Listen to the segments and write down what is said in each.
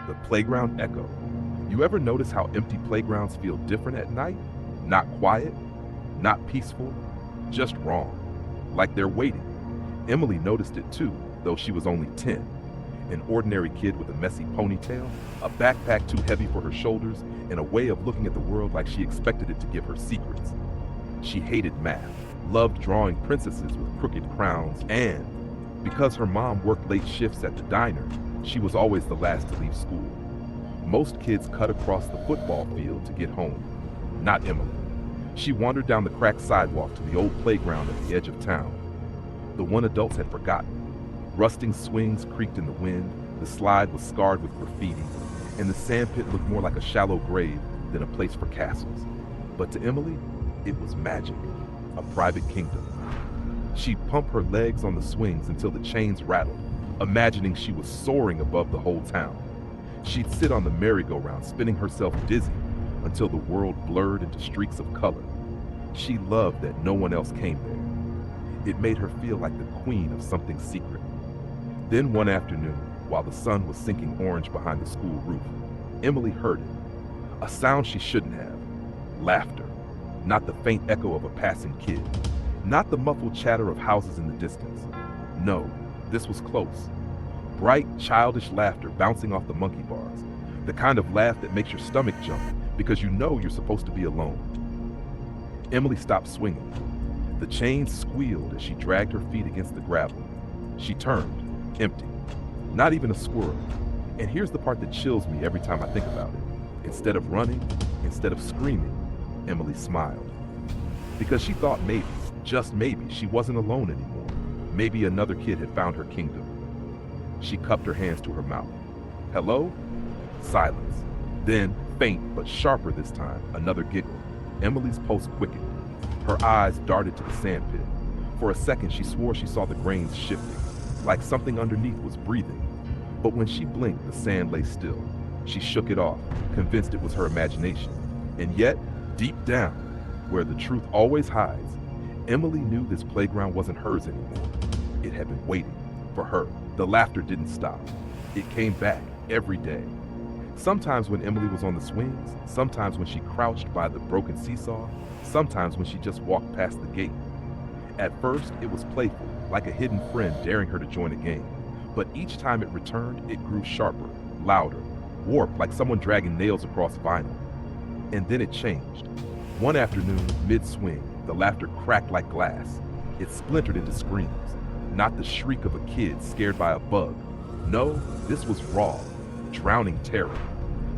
The playground echo. You ever notice how empty playgrounds feel different at night? Not quiet, not peaceful, just wrong. Like they're waiting. Emily noticed it too, though she was only 10. An ordinary kid with a messy ponytail, a backpack too heavy for her shoulders, and a way of looking at the world like she expected it to give her secrets. She hated math, loved drawing princesses with crooked crowns, and because her mom worked late shifts at the diner, she was always the last to leave school. Most kids cut across the football field to get home. Not Emily. She wandered down the cracked sidewalk to the old playground at the edge of town. The one adults had forgotten. Rusting swings creaked in the wind, the slide was scarred with graffiti, and the sandpit looked more like a shallow grave than a place for castles. But to Emily, it was magic, a private kingdom. She'd pump her legs on the swings until the chains rattled, imagining she was soaring above the whole town. She'd sit on the merry-go-round, spinning herself dizzy until the world blurred into streaks of color. She loved that no one else came there. It made her feel like the queen of something secret. Then one afternoon, while the sun was sinking orange behind the school roof, Emily heard it. A sound she shouldn't have. Laughter. Not the faint echo of a passing kid. Not the muffled chatter of houses in the distance. No, this was close. Bright, childish laughter bouncing off the monkey bars. The kind of laugh that makes your stomach jump because you know you're supposed to be alone. Emily stopped swinging. The chains squealed as she dragged her feet against the gravel. She turned, empty. Not even a squirrel. And here's the part that chills me every time I think about it. Instead of running, instead of screaming, Emily smiled. Because she thought maybe, just maybe, she wasn't alone anymore. Maybe another kid had found her kingdom. She cupped her hands to her mouth. Hello? Silence. Then, faint but sharper this time, another giggle. Emily's pulse quickened. Her eyes darted to the sandpit. For a second, she swore she saw the grains shifting, like something underneath was breathing. But when she blinked, the sand lay still. She shook it off, convinced it was her imagination. And yet, deep down, where the truth always hides, Emily knew this playground wasn't hers anymore. It had been waiting for her. The laughter didn't stop. It came back every day. Sometimes when Emily was on the swings, sometimes when she crouched by the broken seesaw, sometimes when she just walked past the gate. At first, it was playful, like a hidden friend daring her to join a game. But each time it returned, it grew sharper, louder, warped like someone dragging nails across vinyl. And then it changed. One afternoon, mid-swing, the laughter cracked like glass. It splintered into screams. Not the shriek of a kid scared by a bug. No, this was raw, drowning terror.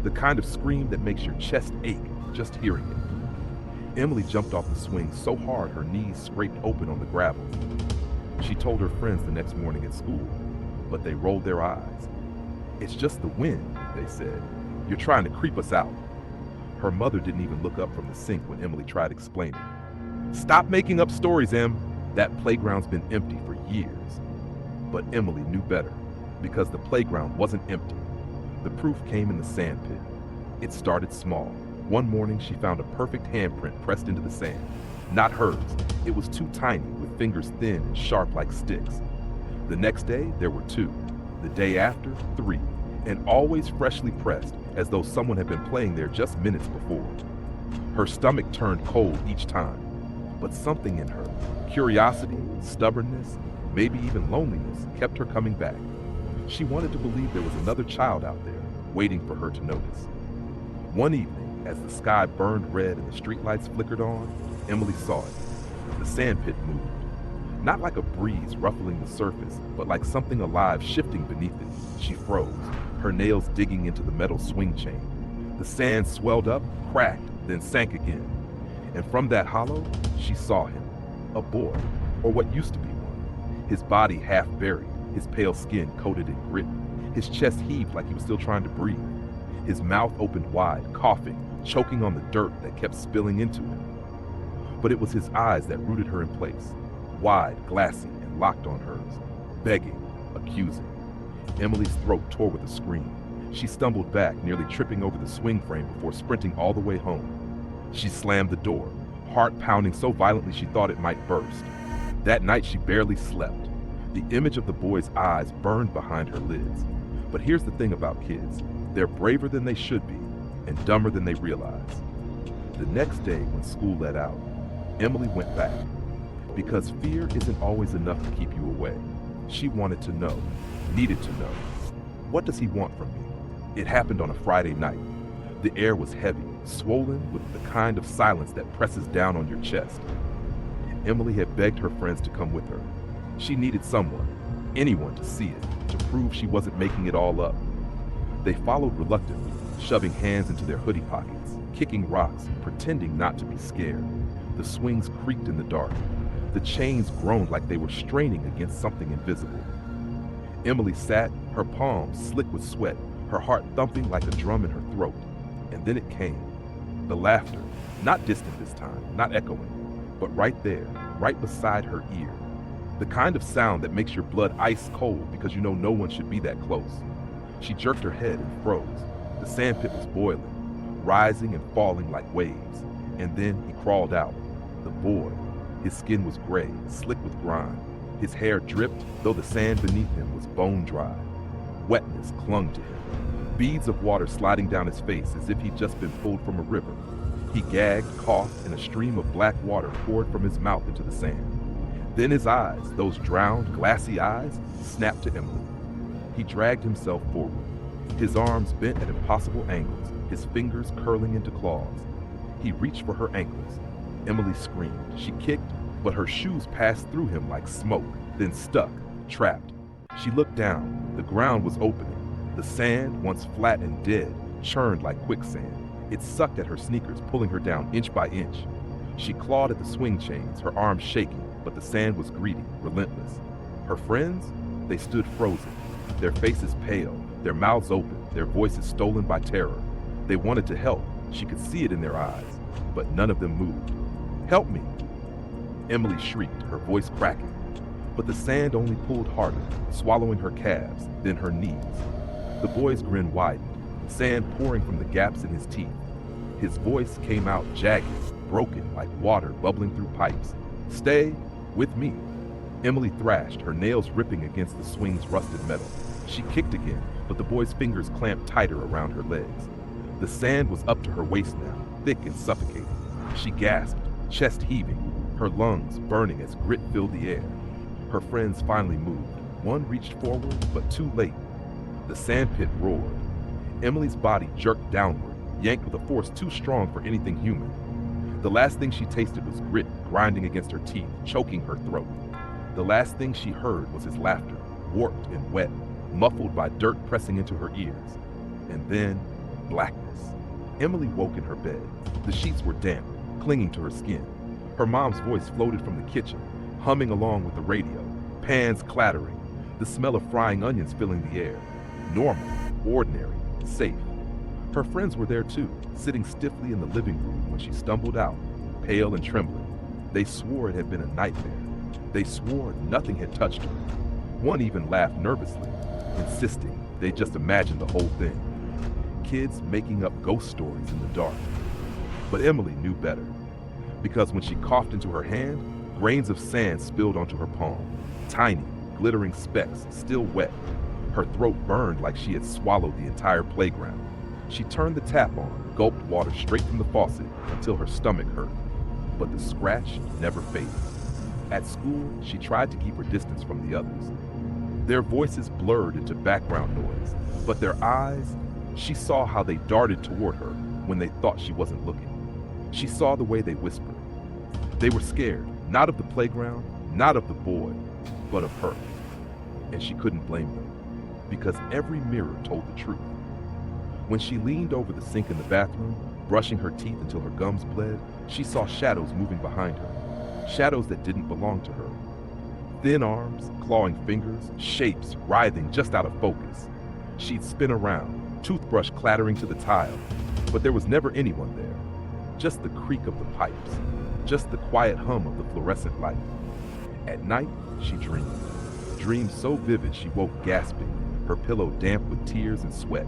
The kind of scream that makes your chest ache just hearing it. Emily jumped off the swing so hard her knees scraped open on the gravel. She told her friends the next morning at school, but they rolled their eyes. It's just the wind, they said. You're trying to creep us out. Her mother didn't even look up from the sink when Emily tried explaining. Stop making up stories, Em. That playground's been empty for years. But Emily knew better, because the playground wasn't empty. The proof came in the sandpit. It started small. One morning, she found a perfect handprint pressed into the sand. Not hers. It was too tiny, with fingers thin and sharp like sticks. The next day, there were two. The day after, three. And always freshly pressed, as though someone had been playing there just minutes before. Her stomach turned cold each time. But something in her, curiosity, stubbornness, maybe even loneliness, kept her coming back. She wanted to believe there was another child out there, waiting for her to notice. One evening, as the sky burned red and the streetlights flickered on, Emily saw it. The sandpit moved. Not like a breeze ruffling the surface, but like something alive shifting beneath it. She froze, her nails digging into the metal swing chain. The sand swelled up, cracked, then sank again. And from that hollow, she saw him. A boy, or what used to be one. His body half buried, his pale skin coated in grit. His chest heaved like he was still trying to breathe. His mouth opened wide, coughing, choking on the dirt that kept spilling into him. But it was his eyes that rooted her in place, wide, glassy, and locked on hers, begging, accusing. Emily's throat tore with a scream. She stumbled back, nearly tripping over the swing frame before sprinting all the way home. She slammed the door, heart pounding so violently she thought it might burst. That night she barely slept. The image of the boy's eyes burned behind her lids. But here's the thing about kids. They're braver than they should be and dumber than they realize. The next day, when school let out, Emily went back. Because fear isn't always enough to keep you away. She wanted to know, needed to know. What does he want from me? It happened on a Friday night. The air was heavy, swollen with the kind of silence that presses down on your chest. Emily had begged her friends to come with her. She needed someone, anyone to see it, to prove she wasn't making it all up. They followed reluctantly, shoving hands into their hoodie pockets, kicking rocks, pretending not to be scared. The swings creaked in the dark. The chains groaned like they were straining against something invisible. Emily sat, her palms slick with sweat, her heart thumping like a drum in her throat. And then it came. The laughter, not distant this time, not echoing, but right there, right beside her ear. The kind of sound that makes your blood ice cold because you know no one should be that close. She jerked her head and froze. The sandpit was boiling, rising and falling like waves. And then he crawled out. The boy. His skin was gray, slick with grime. His hair dripped, though the sand beneath him was bone dry. Wetness clung to him, beads of water sliding down his face as if he'd just been pulled from a river. He gagged, coughed, and a stream of black water poured from his mouth into the sand. Then his eyes, those drowned, glassy eyes, snapped to Emily. He dragged himself forward, his arms bent at impossible angles, his fingers curling into claws. He reached for her ankles. Emily screamed. She kicked, but her shoes passed through him like smoke, then stuck, trapped. She looked down. The ground was opening. The sand, once flat and dead, churned like quicksand. It sucked at her sneakers, pulling her down inch by inch. She clawed at the swing chains, her arms shaking, but the sand was greedy, relentless. Her friends? They stood frozen, their faces pale, their mouths open, their voices stolen by terror. They wanted to help. She could see it in their eyes, but none of them moved. "Help me!" Emily shrieked, her voice cracking. But the sand only pulled harder, swallowing her calves, then her knees. The boy's grin widened, sand pouring from the gaps in his teeth. His voice came out jagged, broken like water bubbling through pipes. "Stay with me." Emily thrashed, her nails ripping against the swing's rusted metal. She kicked again, but the boy's fingers clamped tighter around her legs. The sand was up to her waist now, thick and suffocating. She gasped, chest heaving, her lungs burning as grit filled the air. Her friends finally moved. One reached forward, but too late. The sandpit roared. Emily's body jerked downward, yanked with a force too strong for anything human. The last thing she tasted was grit grinding against her teeth, choking her throat. The last thing she heard was his laughter, warped and wet, muffled by dirt pressing into her ears. And then, blackness. Emily woke in her bed. The sheets were damp, clinging to her skin. Her mom's voice floated from the kitchen, humming along with the radio, pans clattering, the smell of frying onions filling the air. Normal, ordinary, safe. Her friends were there too, sitting stiffly in the living room when she stumbled out, pale and trembling. They swore it had been a nightmare. They swore nothing had touched her. One even laughed nervously, insisting they just imagined the whole thing. Kids making up ghost stories in the dark. But Emily knew better, because when she coughed into her hand, grains of sand spilled onto her palm, tiny, glittering specks, still wet. Her throat burned like she had swallowed the entire playground. She turned the tap on, gulped water straight from the faucet until her stomach hurt. But the scratch never faded. At school, she tried to keep her distance from the others. Their voices blurred into background noise, but their eyes, she saw how they darted toward her when they thought she wasn't looking. She saw the way they whispered. They were scared, not of the playground, not of the boy, but of her. And she couldn't blame them, because every mirror told the truth. When she leaned over the sink in the bathroom, brushing her teeth until her gums bled, she saw shadows moving behind her, shadows that didn't belong to her. Thin arms, clawing fingers, shapes writhing just out of focus. She'd spin around, toothbrush clattering to the tile, but there was never anyone there. Just the creak of the pipes, just the quiet hum of the fluorescent light. At night, she dreamed so vivid she woke gasping, her pillow damp with tears and sweat.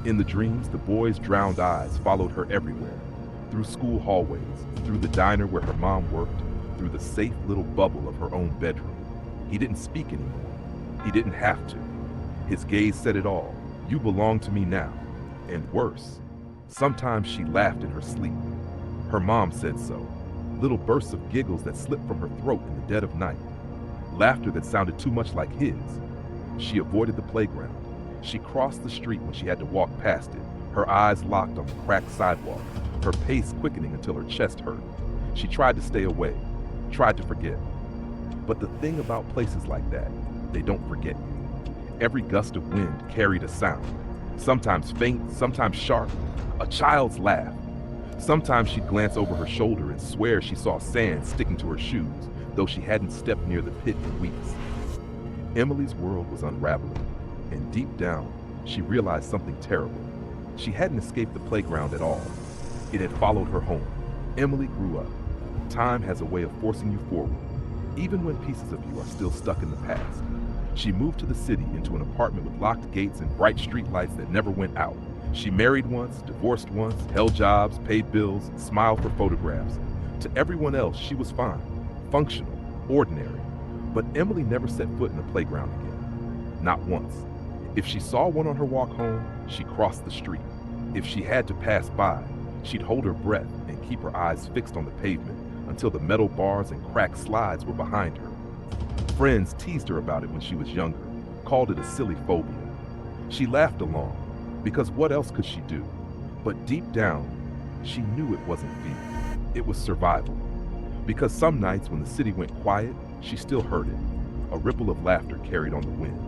In the dreams, the boy's drowned eyes followed her everywhere, through school hallways, through the diner where her mom worked, through the safe little bubble of her own bedroom. He didn't speak anymore. He didn't have to. His gaze said it all. You belong to me now. And worse, sometimes she laughed in her sleep. Her mom said so. Little bursts of giggles that slipped from her throat in the dead of night. Laughter that sounded too much like his. She avoided the playground. She crossed the street when she had to walk past it, her eyes locked on the cracked sidewalk, her pace quickening until her chest hurt. She tried to stay away, tried to forget. But the thing about places like that, they don't forget you. Every gust of wind carried a sound, sometimes faint, sometimes sharp, a child's laugh. Sometimes she'd glance over her shoulder and swear she saw sand sticking to her shoes, though she hadn't stepped near the pit in weeks. Emily's world was unraveling, and deep down, she realized something terrible. She hadn't escaped the playground at all. It had followed her home. Emily grew up. Time has a way of forcing you forward, even when pieces of you are still stuck in the past. She moved to the city into an apartment with locked gates and bright streetlights that never went out. She married once, divorced once, held jobs, paid bills, smiled for photographs. To everyone else, she was fine, functional, ordinary. But Emily never set foot in a playground again. Not once. If she saw one on her walk home, she crossed the street. If she had to pass by, she'd hold her breath and keep her eyes fixed on the pavement until the metal bars and cracked slides were behind her. Friends teased her about it when she was younger, called it a silly phobia. She laughed along, because what else could she do? But deep down, she knew it wasn't fear. It was survival. Because some nights when the city went quiet, she still heard it. A ripple of laughter carried on the wind.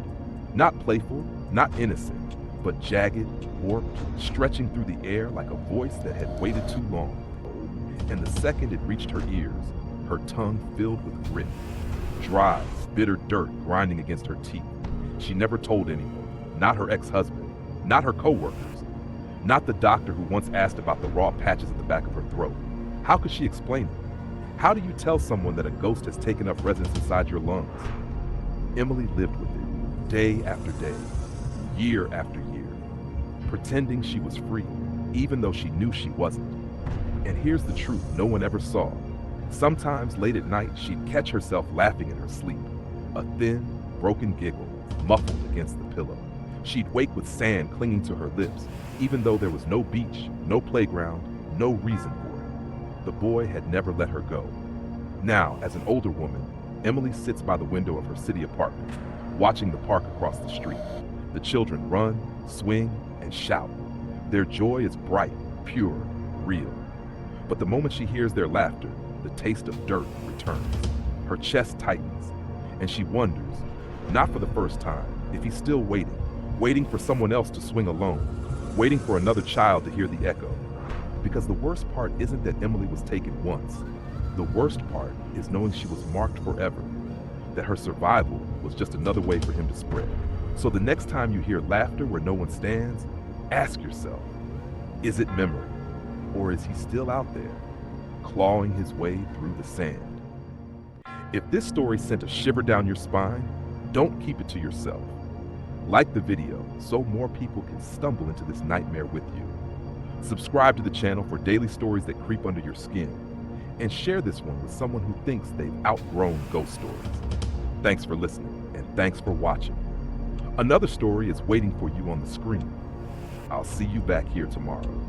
Not playful, not innocent, but jagged, warped, stretching through the air like a voice that had waited too long. And the second it reached her ears, her tongue filled with grit. Dry, bitter dirt grinding against her teeth. She never told anyone, not her ex-husband, not her co-workers, not the doctor who once asked about the raw patches at the back of her throat. How could she explain it? How do you tell someone that a ghost has taken up residence inside your lungs? Emily lived with it, day after day, year after year, pretending she was free, even though she knew she wasn't. And here's the truth no one ever saw. Sometimes late at night, she'd catch herself laughing in her sleep, a thin, broken giggle muffled against the pillow. She'd wake with sand clinging to her lips, even though there was no beach, no playground, no reason for it. The boy had never let her go. Now, as an older woman, Emily sits by the window of her city apartment, watching the park across the street. The children run, swing, and shout. Their joy is bright, pure, real. But the moment she hears their laughter, the taste of dirt returns. Her chest tightens, and she wonders, not for the first time, if he's still waiting for someone else to swing alone, waiting for another child to hear the echo. Because the worst part isn't that Emily was taken once. The worst part is knowing she was marked forever, that her survival was just another way for him to spread. So the next time you hear laughter where no one stands, ask yourself, is it memory? Or is he still out there, clawing his way through the sand? If this story sent a shiver down your spine, don't keep it to yourself. Like the video so more people can stumble into this nightmare with you. Subscribe to the channel for daily stories that creep under your skin. And share this one with someone who thinks they've outgrown ghost stories. Thanks for listening, and thanks for watching. Another story is waiting for you on the screen. I'll see you back here tomorrow.